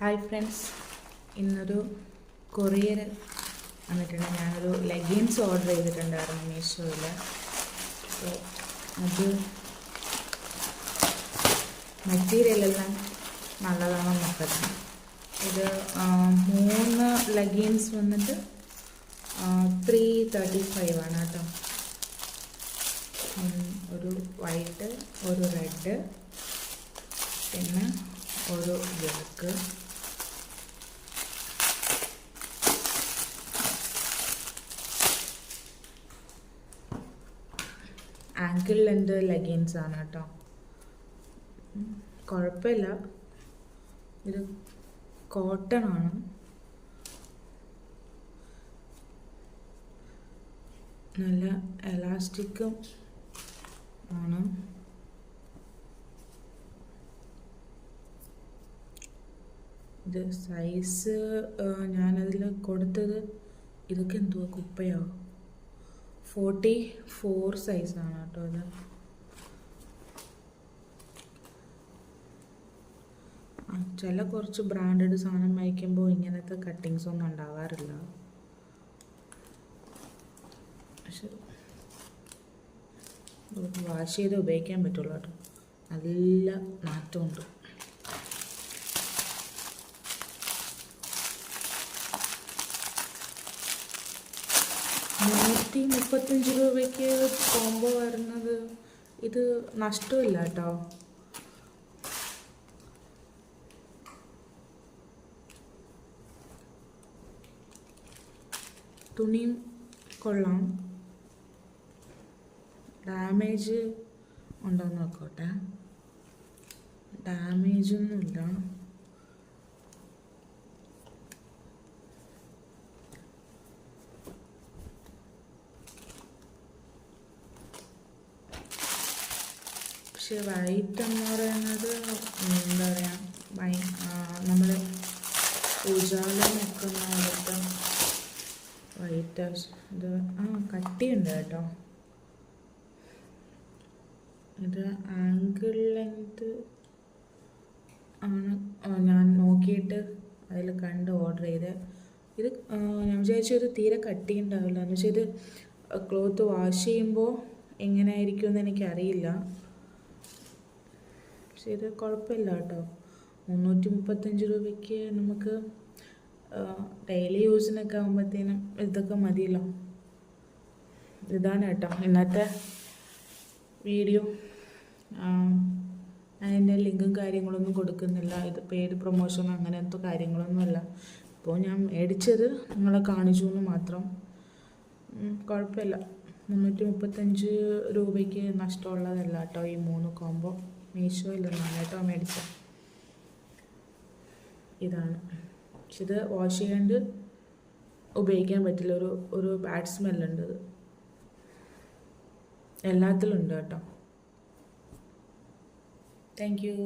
Hi friends, ഇന്നൊരു courier വന്നിട്ടുണ്ട്. ഞാനൊരു ലെഗിൻസ് ഓർഡർ ചെയ്തിട്ടുണ്ടായിരുന്നു മീഷോയിൽ. അപ്പോൾ അത് മെറ്റീരിയലെല്ലാം നല്ലതാണെന്ന് നോക്കട്ടെ. ഇത് 3 ലെഗിൻസ് വന്നിട്ട് 335 ആണ് കേട്ടോ. ഒരു വൈറ്റ്, ഒരു റെഡ്, പിന്നെ ഒരു ബ്ലാക്ക്. ആങ്കിൾ ലെന്ത് ലെഗിൻസ് ആണ് കേട്ടോ. കുഴപ്പമില്ല, ഇത് കോട്ടൺ ആണ്. നല്ല എലാസ്റ്റിക്കും ആണ്. ഇത് സൈസ് ഞാനതിൽ കൊടുത്തത്, ഇതൊക്കെ എന്തുവാ കുപ്പയോ, 44 സൈസാണ് കേട്ടോ. ഇത് ചില കുറച്ച് ബ്രാൻഡഡ് സാധനം വാങ്ങിക്കുമ്പോൾ ഇങ്ങനത്തെ കട്ടിങ്സ് ഒന്നും ഉണ്ടാവാറില്ല. പക്ഷെ വാഷ് ചെയ്ത് ഉപയോഗിക്കാൻ പറ്റുള്ളൂ കേട്ടോ. നല്ല നാറ്റമുണ്ട്. ₹135 കോംബോ വരുന്നത്, ഇത് നഷ്ടമില്ല കേട്ടോ. തുണിയും കൊള്ളാം. ഡാമേജ് ഉണ്ടോയെന്ന് നോക്കട്ടെ. ഡാമേജൊന്നുമില്ല. പക്ഷെ വൈറ്റ് എന്ന് പറയുന്നത് എന്താ പറയുക, നമ്മൾ ഉജാല നിൽക്കുന്നിടത്ത് വൈറ്റ്. ഇത് കട്ടിയുണ്ട് കേട്ടോ. ഇത് ആങ്കിൾ ലെങ്ത് ആണ് ഞാൻ നോക്കിയിട്ട് അതിൽ കണ്ട് ഓർഡർ ചെയ്ത്. ഇത് ഞാൻ വിചാരിച്ചു ഇത് തീരെ കട്ടി ഉണ്ടാവില്ല എന്ന് വെച്ചാൽ, ഇത് ക്ലോത്ത് വാഷ് ചെയ്യുമ്പോൾ എങ്ങനെയായിരിക്കുമെന്ന് എനിക്കറിയില്ല. പക്ഷെ ഇത് കുഴപ്പമില്ല കേട്ടോ. ₹335 നമുക്ക് ഡെയിലി യൂസിനൊക്കെ ആകുമ്പോഴത്തേനും ഇതൊക്കെ മതിയല്ലോ. ഇതാണ് കേട്ടോ ഇന്നത്തെ വീഡിയോ. അതിൻ്റെ ലിങ്കും കാര്യങ്ങളൊന്നും കൊടുക്കുന്നില്ല. ഇത് പെയ്ഡ് പ്രൊമോഷൻ അങ്ങനത്തെ കാര്യങ്ങളൊന്നുമല്ല. ഇപ്പോൾ ഞാൻ മേടിച്ചത് നിങ്ങളെ കാണിച്ചു എന്ന് മാത്രം. കുഴപ്പമില്ല. ₹335 നഷ്ടമുള്ളതല്ല കേട്ടോ ഈ 3 കോംബോ. മീഷോയിൽ നിന്നാണ് കേട്ടോ മേടിച്ചത്. ഇതാണ്. പക്ഷെ ഇത് വാഷ് ചെയ്യാണ്ട് ഉപയോഗിക്കാൻ പറ്റില്ല. ഒരു ബാഡ് സ്മെല്ലുണ്ട്. ഇത് എല്ലാത്തിലും ഉണ്ട് കേട്ടോ. Thank you.